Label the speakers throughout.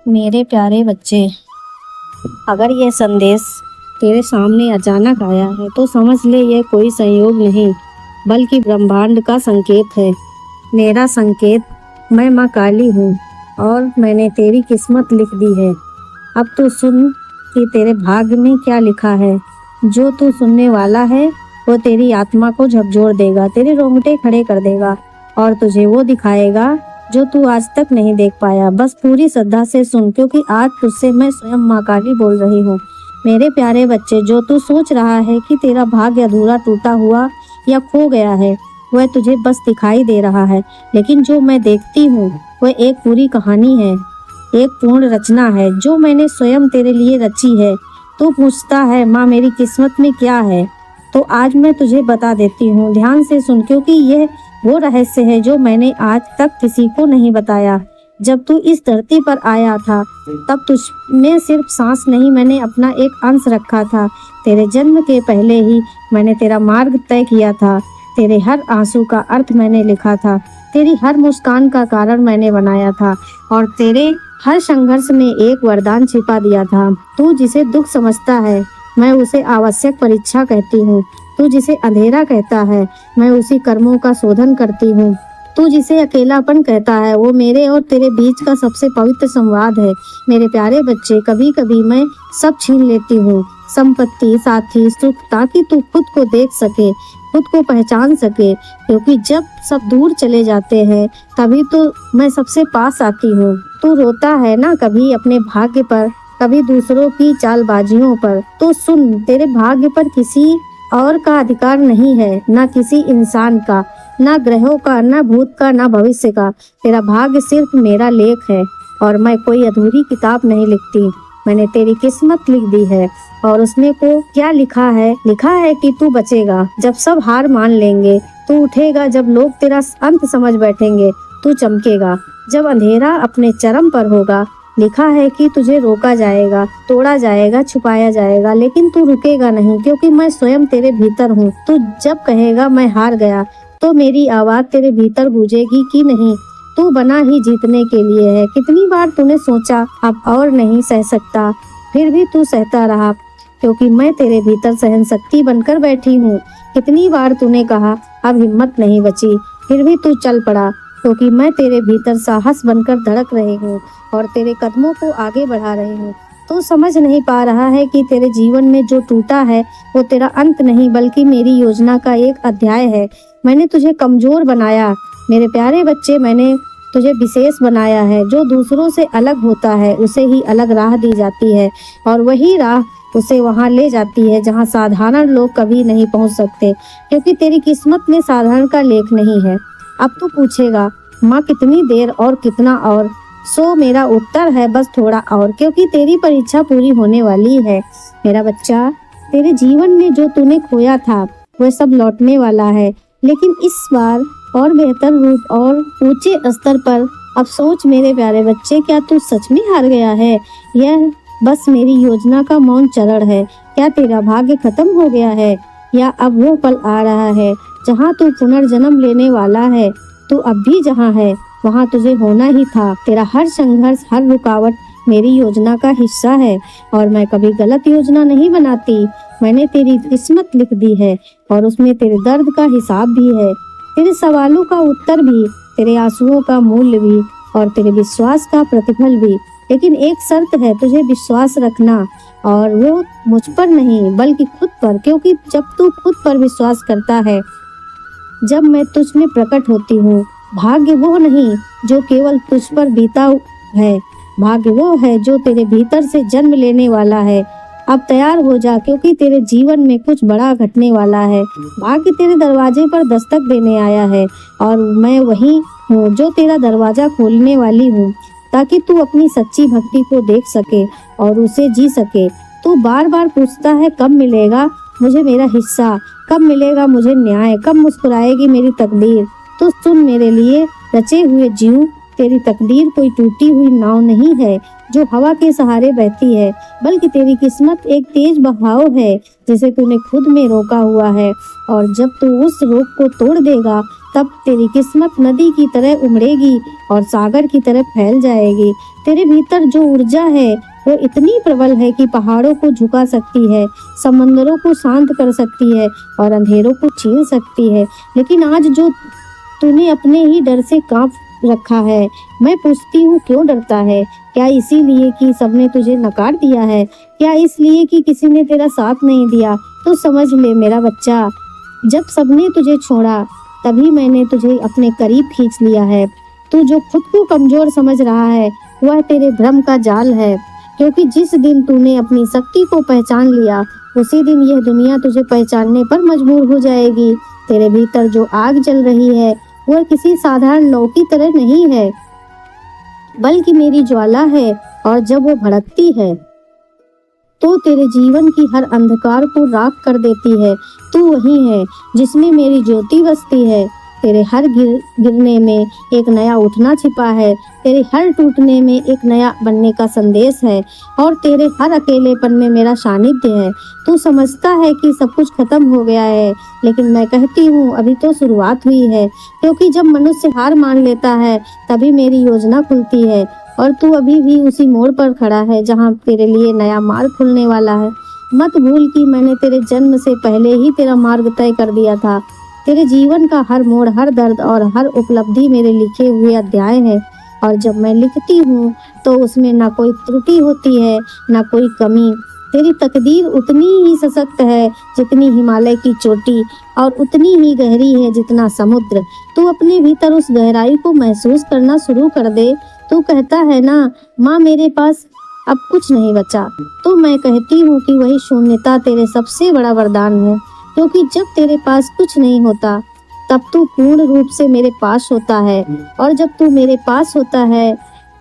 Speaker 1: मेरे प्यारे बच्चे, अगर यह संदेश तेरे सामने अचानक आया है तो समझ ले यह कोई संयोग नहीं बल्कि ब्रह्मांड का संकेत है। मेरा संकेत, मैं माँ काली हूँ और मैंने तेरी किस्मत लिख दी है। अब तू सुन कि तेरे भाग्य में क्या लिखा है। जो तू सुनने वाला है वो तेरी आत्मा को झकझोर देगा, तेरे रोंगटे खड़े कर देगा और तुझे वो दिखाएगा जो तू आज तक नहीं देख पाया। बस पूरी श्रद्धा से सुन, क्योंकि आज तुझसे मैं स्वयं माँ काली बोल रही हूँ। मेरे प्यारे बच्चे, जो तू सोच रहा है कि तेरा भाग्य अधूरा, टूटा हुआ या खो गया है, वह तुझे बस दिखाई दे रहा है। लेकिन जो मैं देखती हूँ वह एक पूरी कहानी है, एक पूर्ण रचना है जो मैंने स्वयं तेरे लिए रची है। तू पूछता है माँ मेरी किस्मत में क्या है, तो आज मैं तुझे बता देती हूँ। ध्यान से सुन, क्योंकि यह वो रहस्य है जो मैंने आज तक किसी को नहीं बताया। जब तू इस धरती पर आया था तब तुझ में सिर्फ सांस नहीं, मैंने अपना एक अंश रखा था। तेरे जन्म के पहले ही मैंने तेरा मार्ग तय किया था। तेरे हर आंसू का अर्थ मैंने लिखा था, तेरी हर मुस्कान का कारण मैंने बनाया था और तेरे हर संघर्ष में एक वरदान छिपा दिया था। तू जिसे दुख समझता है मैं उसे आवश्यक परीक्षा कहती हूँ। तू जिसे अंधेरा कहता है मैं उसी कर्मों का शोधन करती हूँ। तू जिसे अकेलापन कहता है वो मेरे और तेरे बीच का सबसे पवित्र संवाद है। मेरे प्यारे बच्चे, कभी कभी मैं सब छीन लेती हूँ, संपत्ति, साथी, सुख, ताकि तू खुद को देख सके, खुद को पहचान सके। क्योंकि जब सब दूर चले जाते हैं तभी तो मैं सबसे पास आती हूँ। तू रोता है ना, कभी अपने भाग्य पर, कभी दूसरों की चालबाजियों पर। तो सुन, तेरे भाग्य पर किसी और का अधिकार नहीं है, ना किसी इंसान का, ना ग्रहों का, ना भूत का, ना भविष्य का। तेरा भाग्य सिर्फ मेरा लेख है और मैं कोई अधूरी किताब नहीं लिखती। मैंने तेरी किस्मत लिख दी है और उसमें को क्या लिखा है? लिखा है कि तू बचेगा जब सब हार मान लेंगे, तू उठेगा जब लोग तेरा अंत समझ बैठेंगे, तू चमकेगा जब अंधेरा अपने चरम पर होगा। लिखा है कि तुझे रोका जाएगा, तोड़ा जाएगा, छुपाया जाएगा, लेकिन तू रुकेगा नहीं, क्योंकि मैं स्वयं तेरे भीतर हूँ। तू जब कहेगा मैं हार गया तो मेरी आवाज तेरे भीतर गूंजेगी कि नहीं, तू बना ही जीतने के लिए है। कितनी बार तूने सोचा अब और नहीं सह सकता, फिर भी तू सहता रहा, क्योंकि मैं तेरे भीतर सहन शक्ति बनकर बैठी हूँ। कितनी बार तूने कहा अब हिम्मत नहीं बची, फिर भी तू चल पड़ा, क्योंकि मैं तेरे भीतर साहस बनकर धड़क रही हूँ और तेरे कदमों को आगे बढ़ा रही हूँ। तू समझ नहीं पा रहा है कि तेरे जीवन में जो टूटा है वो तेरा अंत नहीं बल्कि मेरी योजना का एक अध्याय है। मैंने तुझे कमजोर बनाया मेरे प्यारे बच्चे, मैंने तुझे विशेष बनाया है। जो दूसरों से अलग होता है उसे ही अलग राह दी जाती है और वही राह उसे वहां ले जाती है जहां साधारण लोग कभी नहीं पहुंच सकते, क्योंकि तेरी किस्मत में साधारण का लेख नहीं है। अब तू पूछेगा माँ कितनी देर और कितना और? सो मेरा उत्तर है बस थोड़ा और, क्योंकि तेरी परीक्षा पूरी होने वाली है। मेरा बच्चा, तेरे जीवन में जो तूने खोया था वह सब लौटने वाला है, लेकिन इस बार और बेहतर रूप और ऊंचे स्तर पर। अब सोच मेरे प्यारे बच्चे, क्या तू सच में हार गया है? यह बस मेरी योजना का मौन चरण है। क्या तेरा भाग्य खत्म हो गया है, या अब वो पल आ रहा है जहाँ तू पुनर्जन्म लेने वाला है? तू अब भी जहाँ है वहाँ तुझे होना ही था। तेरा हर संघर्ष, हर रुकावट मेरी योजना का हिस्सा है और मैं कभी गलत योजना नहीं बनाती। मैंने तेरी किस्मत लिख दी है और उसमें तेरे दर्द का हिसाब भी है, तेरे सवालों का उत्तर भी, तेरे आंसुओं का मूल्य भी और तेरे विश्वास का प्रतिफल भी। लेकिन एक शर्त है, तुझे विश्वास रखना, और वो मुझ पर नहीं बल्कि खुद पर, क्योंकि जब तू खुद पर विश्वास करता है, जब मैं तुझ में प्रकट होती हूँ, भाग्य वो नहीं जो केवल तुझ पर बीता है, भाग्य वो है जो तेरे भीतर से जन्म लेने वाला है। अब तैयार हो जा, क्योंकि तेरे जीवन में कुछ बड़ा घटने वाला है। भाग्य तेरे दरवाजे पर दस्तक देने आया है और मैं वही हूँ जो तेरा दरवाजा खोलने वाली हूँ, ताकि तू अपनी सच्ची भक्ति को देख सके और उसे जी सके। तू बार बार पूछता है कब मिलेगा मुझे मेरा हिस्सा, कब मिलेगा मुझे न्याय, कब मुस्कुराएगी मेरी तकदीर। तो सुन मेरे लिए रचे हुए जीव, तेरी तकदीर कोई टूटी हुई नाव नहीं है जो हवा के सहारे बहती है, बल्कि तेरी किस्मत एक तेज बहाव है जिसे तूने खुद में रोका हुआ है। और जब तू उस रोक को तोड़ देगा तब तेरी किस्मत नदी की तरह उमड़ेगी और सागर की तरह फैल जाएगी। तेरे भीतर जो ऊर्जा है वो इतनी प्रबल है कि पहाड़ों को झुका सकती है, समंदरों को शांत कर सकती है और अंधेरों को छीन सकती है। लेकिन आज जो तूने अपने ही डर से कांप रखा है, मैं पूछती हूँ क्यों डरता है? क्या इसीलिए कि सबने तुझे नकार दिया है? क्या इसलिए कि किसी ने तेरा साथ नहीं दिया? तो समझ ले मेरा बच्चा, जब सबने तुझे छोड़ा तभी मैंने तुझे अपने करीब खींच लिया है। तू जो खुद को कमजोर समझ रहा है वह तेरे भ्रम का जाल है, क्योंकि जिस दिन तूने अपनी शक्ति को पहचान लिया उसी दिन यह दुनिया तुझे पहचानने पर मजबूर हो जाएगी। तेरे भीतर जो आग जल रही है वह किसी साधारण लौ की तरह नहीं है, बल्कि मेरी ज्वाला है, और जब वो भड़कती है तो तेरे जीवन की हर अंधकार को राख कर देती है। तू वही है जिसमें मेरी ज्योति बसती है। तेरे हर गिरने में एक नया उठना छिपा है, तेरे हर टूटने में एक नया बनने का संदेश है, और तेरे हर अकेलेपन में मेरा सानिध्य है। तू समझता है कि सब कुछ खत्म हो गया है, लेकिन मैं कहती हूँ अभी तो शुरुआत हुई है, क्योंकि जब मनुष्य हार मान लेता है तभी मेरी योजना खुलती है। और तू अभी भी उसी मोड़ पर खड़ा है जहाँ तेरे लिए नया मार्ग खुलने वाला है। मत भूल कि मैंने तेरे जन्म से पहले ही तेरा मार्ग तय कर दिया था। तेरे जीवन का हर मोड़, हर दर्द और हर उपलब्धि मेरे लिखे हुए अध्याय है, और जब मैं लिखती हूँ तो उसमें ना कोई त्रुटि होती है, ना कोई कमी। तेरी तकदीर उतनी ही सशक्त है जितनी हिमालय की चोटी, और उतनी ही गहरी है जितना समुद्र। तू अपने भीतर उस गहराई को महसूस करना शुरू कर दे। तू कहता है ना, माँ मेरे पास अब कुछ नहीं बचा, तो मैं कहती हूँ कि वही शून्यता तेरे सबसे बड़ा वरदान है, क्योंकि जब तेरे पास कुछ नहीं होता तब तू पूर्ण रूप से मेरे पास होता है, और जब तू मेरे पास होता है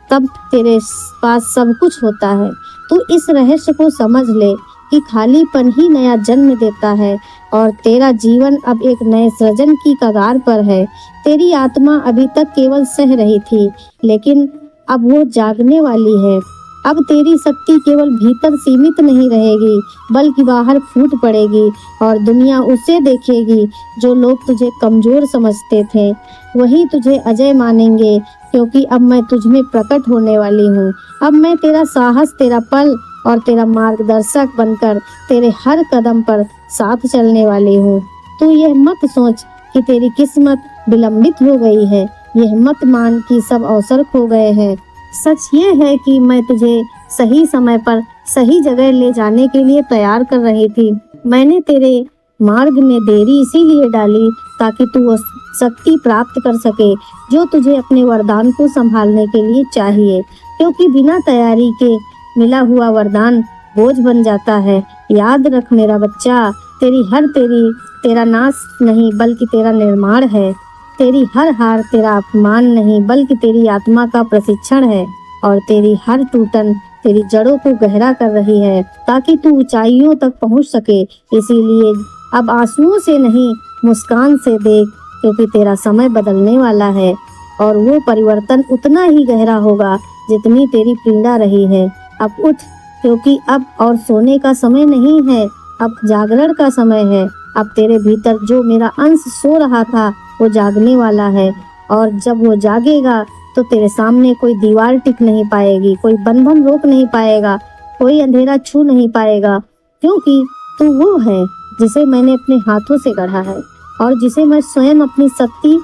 Speaker 1: तब तेरे पास सब कुछ होता है। तू इस रहस्य को समझ ले कि खालीपन ही नया जन्म देता है, और तेरा जीवन अब एक नए सृजन की कगार पर है। तेरी आत्मा अभी तक केवल सह रही थी, लेकिन अब वो जागने वाली है। अब तेरी शक्ति केवल भीतर सीमित नहीं रहेगी, बल्कि बाहर फूट पड़ेगी, और दुनिया उसे देखेगी जो लोग तुझे कमजोर समझते थे वही तुझे अजय मानेंगे, क्योंकि अब मैं तुझ में प्रकट होने वाली हूँ। अब मैं तेरा साहस, तेरा पल और तेरा मार्गदर्शक बनकर तेरे हर कदम पर साथ चलने वाली हूँ। तू यह मत सोच कि तेरी किस्मत विलंबित हो गई है, यह मत मान कि सब अवसर खो गए हैं। सच ये है कि मैं तुझे सही समय पर सही जगह ले जाने के लिए तैयार कर रही थी। मैंने तेरे मार्ग में देरी इसीलिए डाली ताकि तू वो शक्ति प्राप्त कर सके जो तुझे अपने वरदान को संभालने के लिए चाहिए, क्योंकि बिना तैयारी के मिला हुआ वरदान बोझ बन जाता है। याद रख मेरा बच्चा, तेरा नाश नहीं बल्कि तेरा निर्माण है। तेरी हर हार तेरा अपमान नहीं बल्कि तेरी आत्मा का प्रशिक्षण है, और तेरी हर टूटन तेरी जड़ों को गहरा कर रही है ताकि तू ऊंचाइयों तक पहुंच सके। इसीलिए अब आंसुओं से नहीं, मुस्कान से देख, क्योंकि तेरा समय बदलने वाला है, और वो परिवर्तन उतना ही गहरा होगा जितनी तेरी पीड़ा रही है। अब उठ, क्योंकि अब और सोने का समय नहीं है, अब जागरण का समय है। अब तेरे भीतर जो मेरा अंश सो रहा था वो जागने वाला है, और जब वो जागेगा तो तेरे सामने कोई दीवार टिक नहीं पाएगी, कोई बंधन रोक नहीं पाएगा, कोई अंधेरा छू नहीं पाएगा, क्योंकि तू वो है जिसे मैंने अपने हाथों से गढ़ा है, और जिसे मैं स्वयं अपनी शक्ति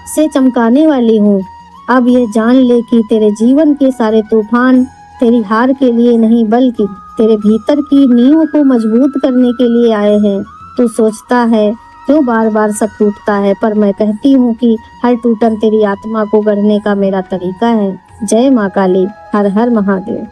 Speaker 1: से चमकाने वाली हूँ। अब ये जान ले कि तेरे जीवन के सारे तूफान तेरी हार के लिए नहीं बल्कि तेरे भीतर की नींव को मजबूत करने के लिए आए हैं। तू सोचता है क्यों बार बार सब टूटता है, पर मैं कहती हूँ कि हर टूटन तेरी आत्मा को गढ़ने का मेरा तरीका है। जय माँ काली, हर हर महादेव।